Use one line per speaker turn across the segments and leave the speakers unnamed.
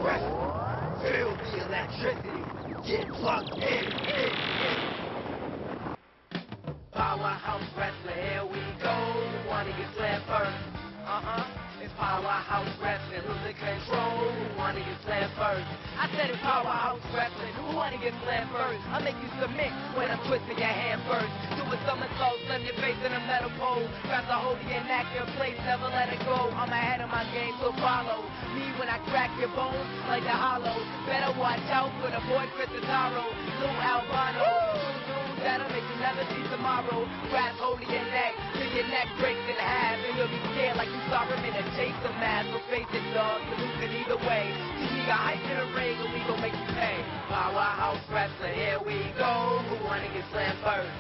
Wrestling. Feel the electricity. Get plugged in. Powerhouse Wrestling, here we go. Who wanna get slammed first? It's Powerhouse Wrestling, losing control. Who wanna get slammed first? I said it's Powerhouse Wrestling. Who wanna get slammed first? I make you submit when I'm twisting your hand first. Do a somersault, slam your face in a metal pole. Grab the hold of your neck, your place, never let it go. I'm ahead of my game, so follow me when I crack your bones like a hollow. Better watch out for the boy Chris Ataro, Lou Albano. That'll make you never see tomorrow. Grab hold of your neck till your neck breaks in half, and you'll be scared like you saw him in a chaser mask. So face it, dog, you're losing either way. See, we got hype in the ring, and we gon' make you pay. Powerhouse Wrestling, here we go. Who wanna get slammed first?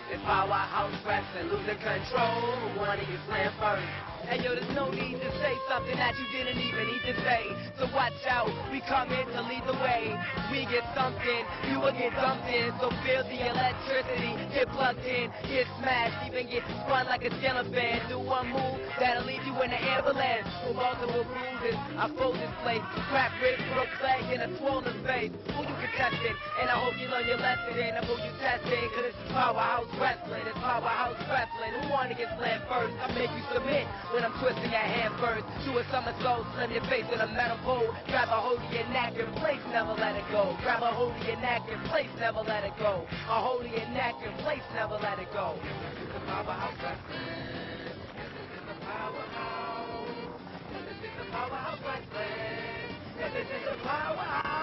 It's Powerhouse Wrestling, losing control. Who wanna get slammed first? And yo, there's no need to say something that you didn't even need to say. So watch out, we come in to lead the way. We get something, you will get something. So feel the electricity, get plugged in, get smashed, even get spun like a jello band. Do one move, that'll leave you in the ambulance. With multiple bruises, I fold this place. Crap ribs, broke leg, and a swollen face. Who you contested, and I hope you learn your lesson. And who you tested, cause it's Powerhouse Wrestling. It's Powerhouse Wrestling. Who wanna get slammed first? I make you submit when I'm twisting your hand first. Do a somersault, slam your face in a metal pole. Grab a hold of your neck and place, never let it go. Grab a hold of your neck and place, never let it go. A hold of your neck and place, never let it go. This is the Powerhouse Wrestling. This is the Powerhouse. This is the Powerhouse Wrestling. This is the Powerhouse.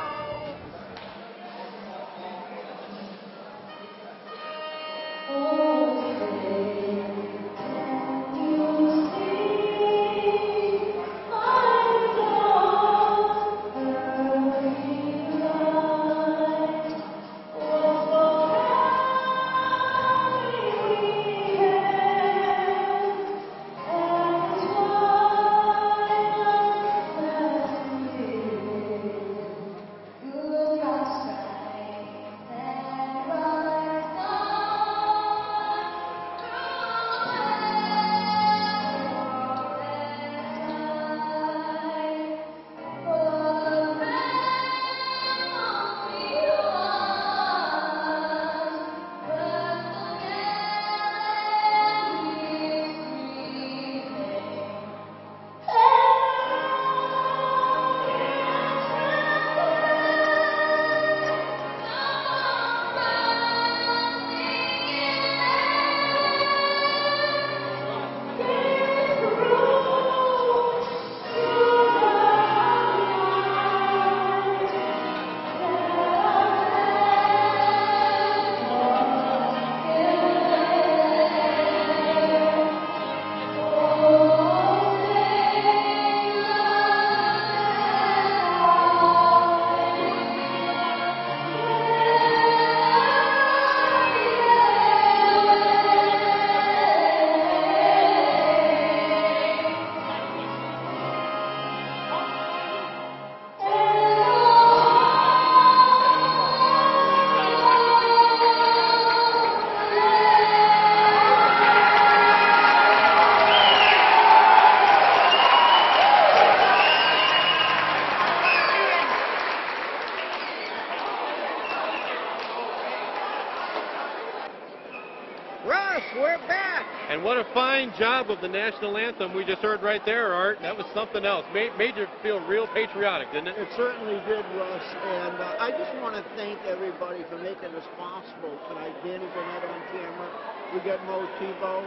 We're back.
And what a fine job of the national anthem we just heard right there, Art. That was something else. Made you feel real patriotic, didn't it?
It certainly did, Russ. And I just want to thank everybody for making this possible tonight. Danny Burnett on camera. We got Mo Tebow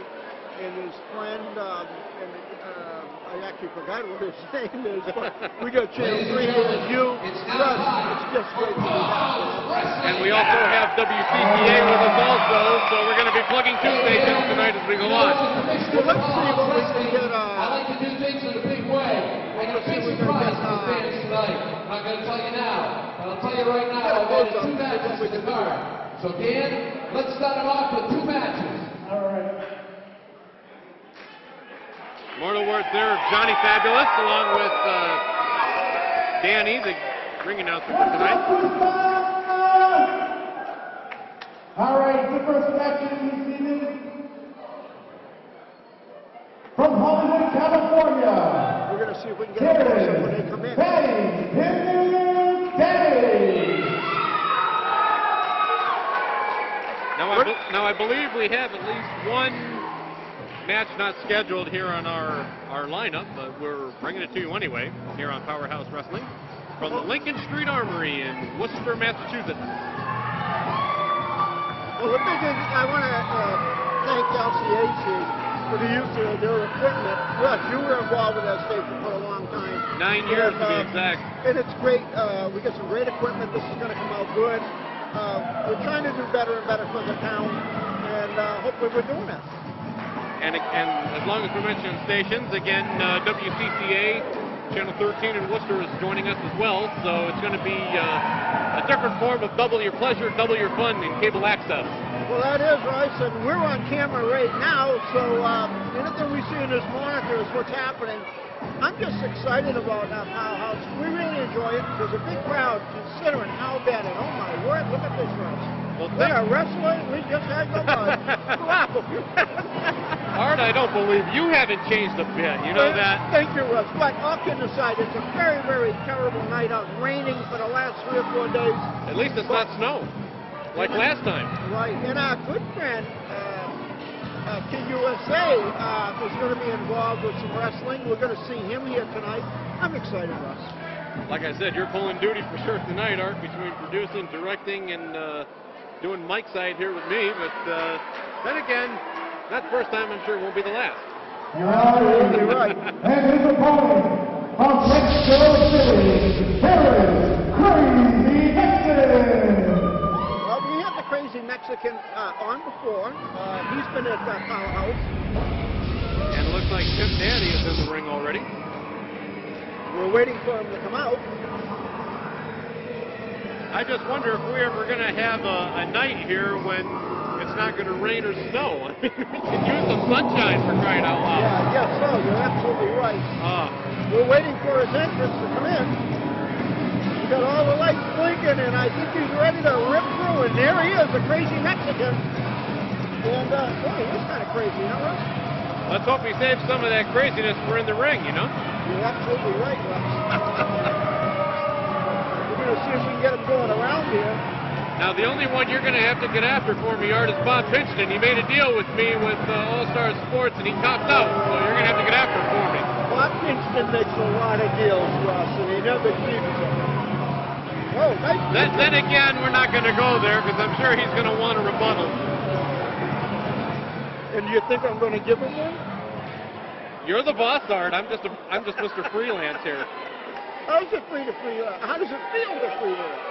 and his friend, I actually forgot what his name is, but we got Channel 3 with you. Russ, it's just great to be back.
And we also have WCPA with us also, so we're going to be plugging two stations tonight as we go on.
Well, let's see what we can get.
I like to do things in a big way. I got a big surprise for the fans tonight. I'm not going to tell you now, but I'll tell you right now, I've added two matches to the card. So Dan, let's start it off with two matches. All right.
Mortal words there of Johnny Fabulous along with Danny, the ring announcer for tonight.
All right, the first match of this evening from Hollywood, California.
We're going going to see if we can get a close-up when they come in.
Now I believe we have at least one match not scheduled here on our lineup, but we're bringing it to you anyway here on Powerhouse Wrestling from the Lincoln Street Armory in Worcester, Massachusetts.
Well, the big thing, I want to thank LCAC for the use of their equipment. Russ, you were involved with that station for a long time.
9 years to be exact.
And it's great. We got some great equipment. This is going to come out good. We're trying to do better and better for the town, and hopefully we're doing it.
And as long as we're mentioning stations, again, WCCA, Channel 13 in Worcester is joining us as well, so it's going to be a different form of double your pleasure, double your fun in cable access.
Well, that is right, and we're on camera right now, so anything we see in this monitor is what's happening. I'm just excited about Powerhouse. We really enjoy it. There's a big crowd considering how bad it. Oh my word, look at this Russ.
Well,
we are wrestling. We just had the mud.
Art, I don't believe you haven't changed a bit. You know that.
Thank you, Russ. But all kidding aside, it's a very, very terrible night out. Raining for the last 3 or 4 days.
At least it's not snow, like last time.
Right. And our good friend, King USA, is going to be involved with some wrestling. We're going to see him here tonight. I'm excited, Russ.
Like I said, you're pulling duty for sure tonight, Art, between producing, directing, and doing mic side here with me. But then again, not the first time. I'm sure it won't be the last.
You're absolutely right.
And his opponent from Mexico City, Terrence Crazy Mexican.
Well, we had the Crazy Mexican on before. He's been at Powerhouse.
And it looks like Tim Daddy is in the ring already.
We're waiting for him to come out.
I just wonder if we're ever going to have a night here when it's not going to rain or snow. I mean, we could use some sunshine for crying out loud.
Yeah, I guess so. You're absolutely right. We're waiting for his entrance to come in. We got all the lights blinking, and I think he's ready to rip through. And there he is, the Crazy Mexican. And boy, he's kind of crazy, huh, Russ?
Let's hope he saves some of that craziness for in the ring, you know?
You're absolutely right, Russ. We're going to see if we can get him going around here.
Now, the only one you're going to have to get after for me, Art, is Bob Pinston. He made a deal with me with All-Star Sports, and he copped out. So you're going to have to get after him for me.
Bob Pinston makes a lot of deals, Russ, and he never keeps them. Oh, nice.
Then again, we're not going to go there because I'm sure he's going to want a rebuttal.
And you think I'm going to give him one?
You're the boss, Art. I'm just Mr. Freelance here.
How does it feel to freelance? How does it feel to freelance?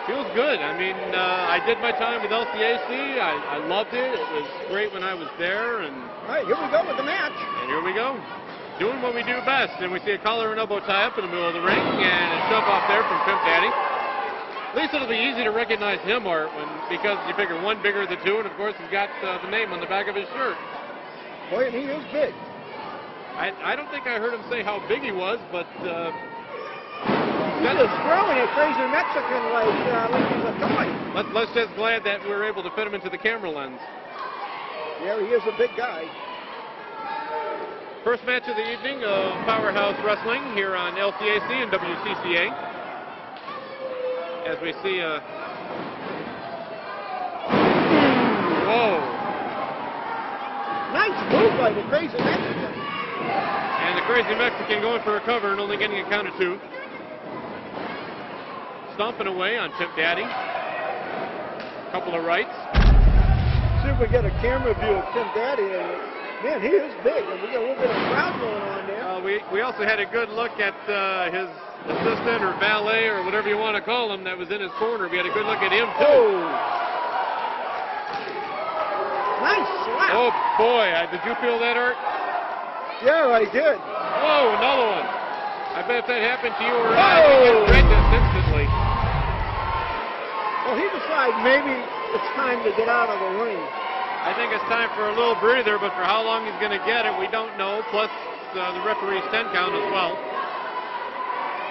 Feels good. I mean, I did my time with LCAC. I loved it. It was great when I was there. And
all right, here we go with the match.
And here we go. Doing what we do best. And we see a collar and elbow tie up in the middle of the ring and a shove off there from Pimp Daddy. At least it'll be easy to recognize him, Art, because you figure one bigger than two, and of course he's got the name on the back of his shirt.
Boy, and he is big.
I don't think I heard him say how big he was, but
he's just throwing a Crazy Mexican like he's a toy.
Let's just glad that we were able to fit him into the camera lens.
Yeah, he is a big guy.
First match of the evening of Powerhouse Wrestling here on LCAC and WCCA. As we see whoa.
Nice move by the Crazy Mexican.
And the Crazy Mexican going for a cover and only getting a count of 2. Stomping away on Pimp Daddy. Couple of rights.
See if we get a camera view of Pimp Daddy. Man, he is big, and we got a little bit of crowd going on there.
We also had a good look at his assistant or valet or whatever you want to call him that was in his corner. We had a good look at him, too.
Oh. Nice slap.
Oh, boy. Did you feel that, Art?
Yeah, I did.
Whoa, another one. I bet if that happened to you or I, you'd get this instantly.
Well, he decided maybe it's time to get out of the ring.
I think it's time for a little breather, but for how long he's going to get it, we don't know. Plus, the referee's 10 count as well.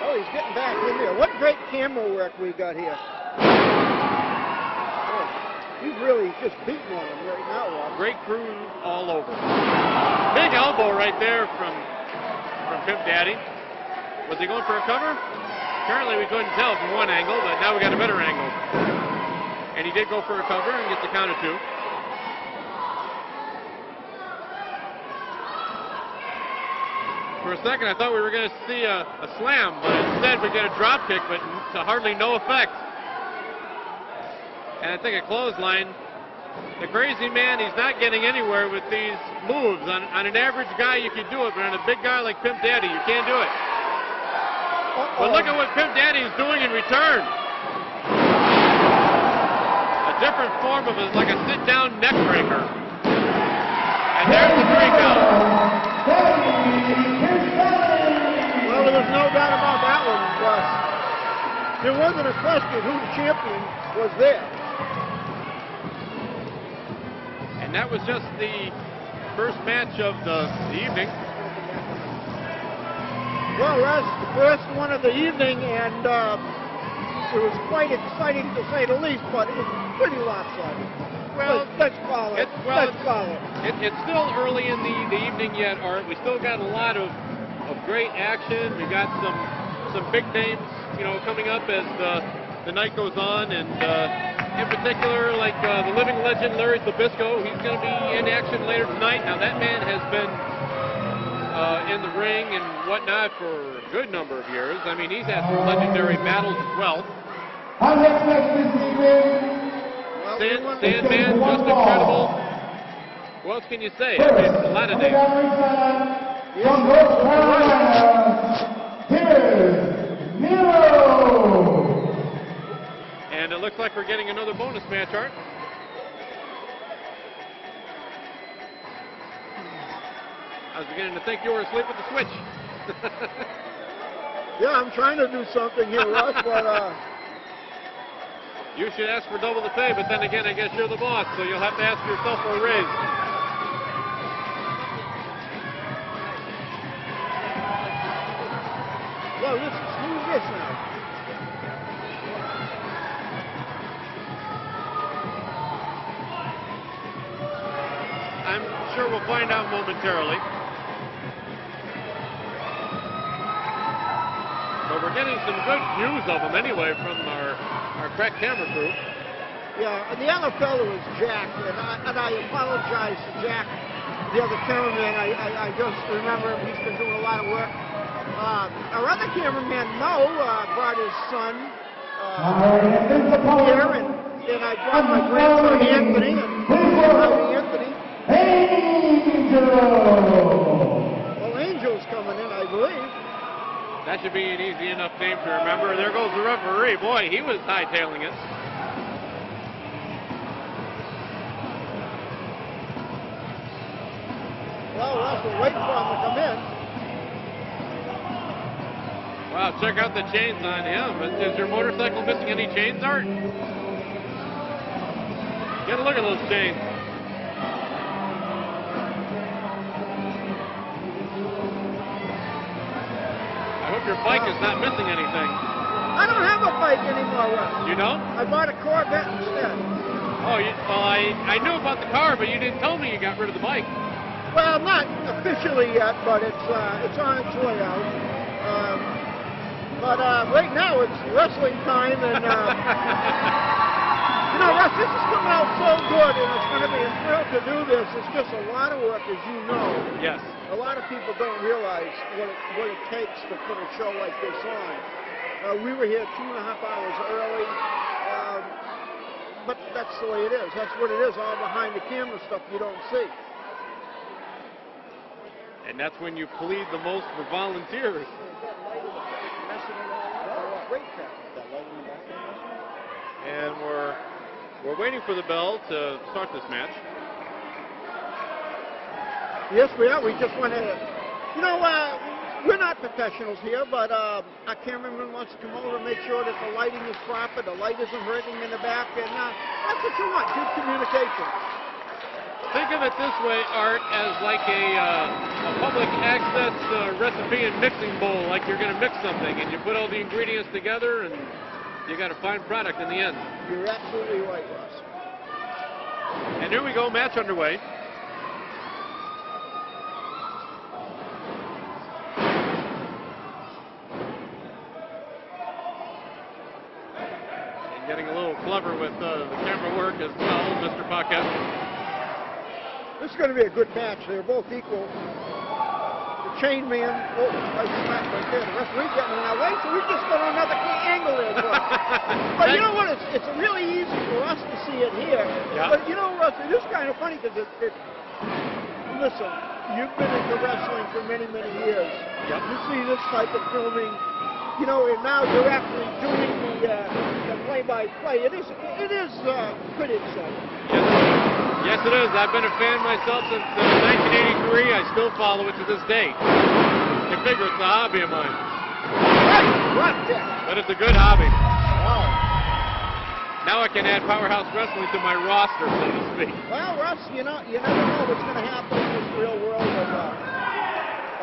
Oh, he's getting back in there. What great camera work we got here. Oh, he's really just beating on him right now, Rob.
Great crew all over. Big elbow right there from Pimp Daddy. Was he going for a cover? Apparently we couldn't tell from one angle, but now we got a better angle. And he did go for a cover and gets the count of 2. For a second, I thought we were going to see a slam, but instead we get a drop kick, but to hardly no effect. And I think a clothesline. The crazy man, he's not getting anywhere with these moves. On an average guy, you can do it, but on a big guy like Pimp Daddy, you can't do it. But look at what Pimp Daddy is doing in return. A different form of it, like a sit-down neck breaker. And there's the 3 count.
Well, there was no doubt about that one, Russ. There wasn't a question who the champion was there.
And that was just the first match of the evening.
Well, Russ, the first one of the evening, and it was quite exciting to say the least, but it was pretty lopsided. Well, let's call it. Let's call it.
It's still early in the evening yet, Art. We still got a lot of great action. We got some big names, coming up as the night goes on, and in particular, like the living legend Larry Zbyszko. He's going to be in action later tonight. Now that man has been in the ring and whatnot for a good number of years. I mean, he's had some legendary battles as well. Sandman, just incredible. What else can you say? I mean, a lot of names.
From North Carolina, here's Nero.
And it looks like we're getting another bonus match, Art. I was beginning to think you were asleep with the switch.
Yeah, I'm trying to do something here, Russ, but
you should ask for double the pay, but then again, I guess you're the boss, so you'll have to ask yourself for a raise.
well, who's this now?
I'm sure we'll find out momentarily. But we're getting some good views of them anyway from our crack camera crew.
Yeah, and the other fellow is Jack, and I apologize to Jack, the other cameraman. I just remember him. He's been doing a lot of work. Our other cameraman, Mo, brought his son here, and I brought my grandson, Anthony, and Anthony.
Angel!
Well, Angel's coming in, I believe.
That should be an easy enough name to remember. There goes the referee. Boy, he was hightailing it.
Well, we're waiting for him to come in.
Wow, check out the chains on him. Is your motorcycle missing any chains, Art? Get a look at those chains. I hope your bike is not missing anything.
I don't have a bike anymore, Russ.
You don't?
I bought a Corvette instead.
Oh, I knew about the car, but you didn't tell me you got rid of the bike.
Well, not officially yet, but it's on its way out. But right now it's wrestling time, and Russ, this is coming out so good, and it's going to be a thrill to do this. It's just a lot of work, as you know.
Yes.
A lot of people don't realize what it takes to put a show like this on. We were here 2.5 hours early, but that's the way it is. That's what it is, all behind the camera stuff you don't see.
And that's when you plead the most for volunteers. And we're waiting for the bell to start this match.
Yes, we are. We just went ahead. We're not professionals here, but our cameraman wants to come over and make sure that the lighting is proper, the light isn't hurting in the back, and that's what you want, good communication.
Think of it this way, Art, as like a public access recipe and mixing bowl, like you're going to mix something, and you put all the ingredients together, and you got a fine product in the end.
You're absolutely right, Russ.
And here we go, match underway. getting a little clever with the camera work as well, Mr. Paquette.
This is going to be a good match. They're both equal. The chain man, oh, I smacked right there. The referee getting in our way, so we just got another key angle there, Russ. But you know what? It's really easy for us to see it here.
Yeah.
But you know, Russ, it is kind of funny because listen, you've been into wrestling for many, many years.
Yep.
You see this type of filming, you know, and now you're actually doing the play-by-play. It is pretty exciting.
Yes, it is. I've been a fan myself since 1983. I still follow it to this day. You figure it's a hobby of mine.
Right, yeah.
But it's a good hobby.
Wow.
Now I can add Powerhouse Wrestling to my roster, so to speak.
Well, Russ, you never know what's going to happen in this real world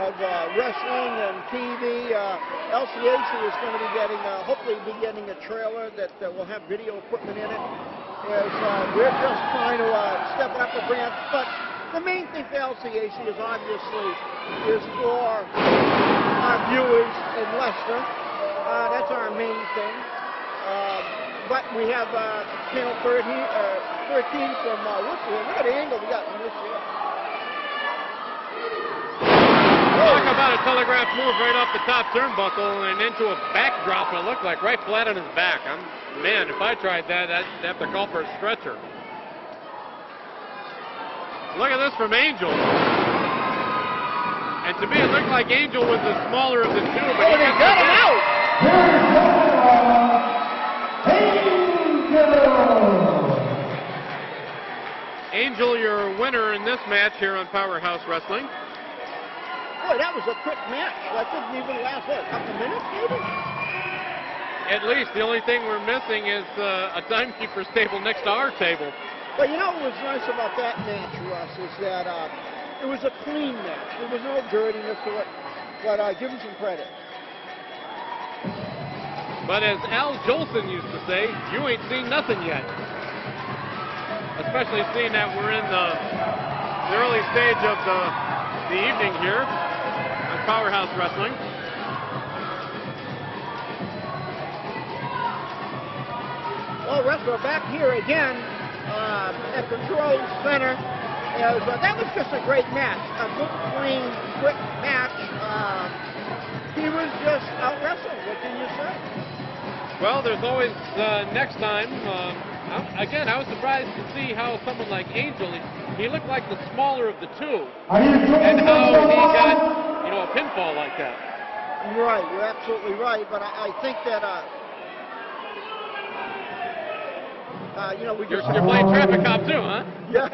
of wrestling and TV. LCAC is going to be getting, hopefully be getting a trailer that will have video equipment in it. We're just trying to step up a branch, but the main thing for LCAC is obviously for our viewers in Leicester. That's our main thing. But we have channel 13 from Woodfield. Look at the angle we got from this year.
Talk about a telegraph move right off the top turnbuckle and into a backdrop, it looked like, right flat on his back. Man, if I tried that, I'd have to call for a stretcher. Look at this from Angel. And to me, it looked like Angel was the smaller of the two. But
he got him out!
Angel, your winner in this match here on Powerhouse Wrestling.
Boy, that was a quick match. That didn't even last, what, a couple minutes, maybe?
At least. The only thing we're missing is a timekeeper's table next to our table.
But you know what was nice about that match, Russ, is that it was a clean match. There was no dirtiness to it, but give him some credit.
But as Al Jolson used to say, you ain't seen nothing yet. Especially seeing that we're in the early stage of the evening here on Powerhouse Wrestling.
Well, Russ, we're back here again at Control Center. That was just a great match. A good, clean, quick match. He was just out-wrestled. What can you say?
Well, there's always next time. Again, I was surprised to see how someone like Angel, he looked like the smaller of the two. And how he got, a pinfall like that.
Right, you're absolutely right. But I think that,
You're playing traffic cop too, huh?
Yeah.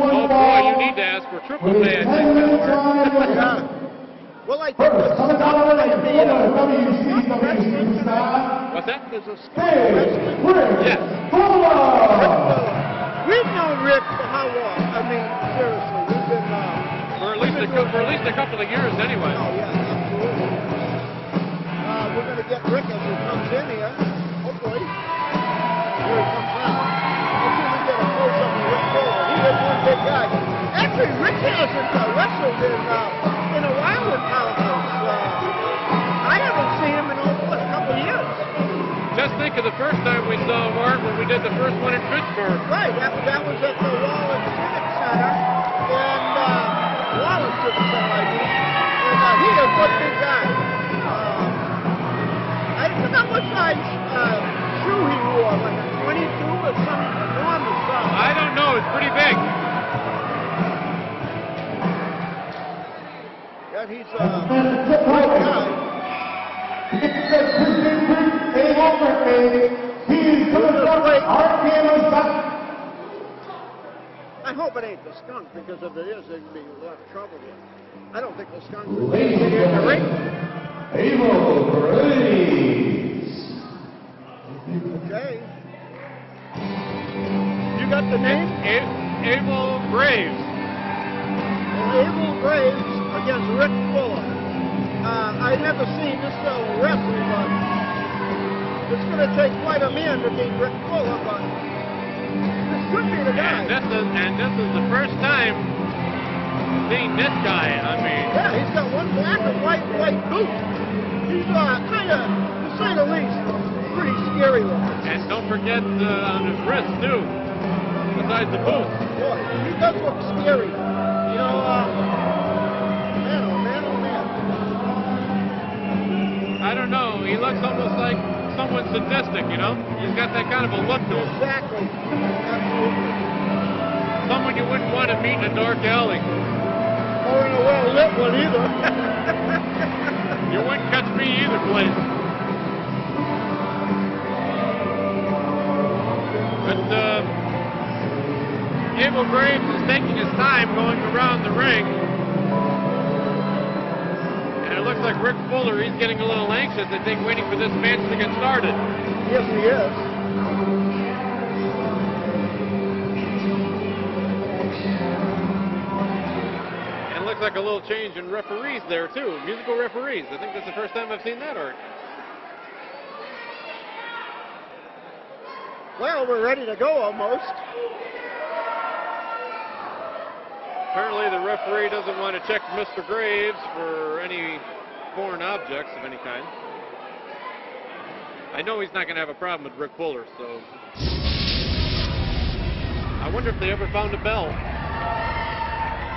Oh boy, you need to ask for triple J, I think.
Yeah. Well, I think the stuff like
What's that?
There's a skunk wrestling.
Yes.
We've known Rick for how long? I mean, seriously, we've been
For at least a couple of years, anyway.
Oh yeah, absolutely. We're going to get Rick as he comes in here. Hopefully. Here he comes out. Let's see if we get a close-up of Rick Fuller. He is one big guy. Actually, Rick hasn't wrestled in a while with Powerhouse. I haven't seen him in a couple of years.
Just think of the first time we saw Mark when we did the first one in Pittsburgh.
Right, that was at the Wallace Civic Center, and Wallace Civic Center, I mean. And he is one big guy. I forgot what size shoe he wore, like a 22 or some enormous size.
I don't know, it's pretty big.
Yeah, he's a great guy. I hope it ain't the skunk, because if it is, there'd be a lot of trouble with it. I don't think the skunk would be in the ring.
Avil Graves.
Okay. You got the name?
Avil Graves.
Avil Graves against Rick Fuller. I've never seen this fellow wrestle, but it's going to take quite a man to beat Rick Fuller, but this could be the guy.
And this is the first time seeing this guy. I mean,
yeah, he's got one black and white boot. He's kind of, to say the least, pretty scary looking.
And don't forget on his wrist, too, besides the boots.
Boy, he does look scary. You know, man, oh man, oh man.
I don't know. He looks almost like someone sadistic, you know? He's got that kind of a look to him.
Exactly. Absolutely.
Someone you wouldn't want to meet in a dark alley.
Or in a well-lit one either.
You wouldn't catch me either place. But Avil Graves is taking his time going around the ring. And it looks like Rick Fuller, he's getting a little anxious, I think, waiting for this match to get started.
Yes, he is.
And it looks like a little change in referees there, too. Musical referees. I think that's the first time I've seen that, Art.
Well, we're ready to go almost.
Apparently the referee doesn't want to check Mr. Graves for any foreign objects of any kind. I know he's not going to have a problem with Rick Fuller, so... I wonder if they ever found a bell.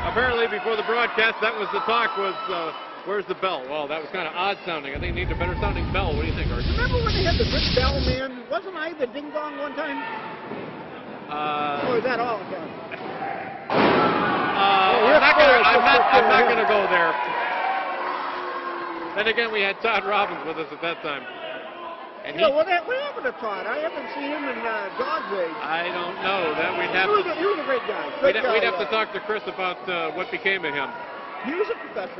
Apparently before the broadcast, that was the talk was, where's the bell? Well, that was kind of odd sounding. I think they need a better sounding bell. What do you think, Art?
Remember when they had the Rick Bell man? Wasn't I the ding dong one time? Or is that all done?
I'm not going to go there. Then again, we had Todd Robbins with us at that time. And
yeah, what happened to Todd? I haven't seen him in Dog's Age.
I don't know. That we'd have
he was a great guy.
We'd have to talk to Chris about what became of him.
He was a professional.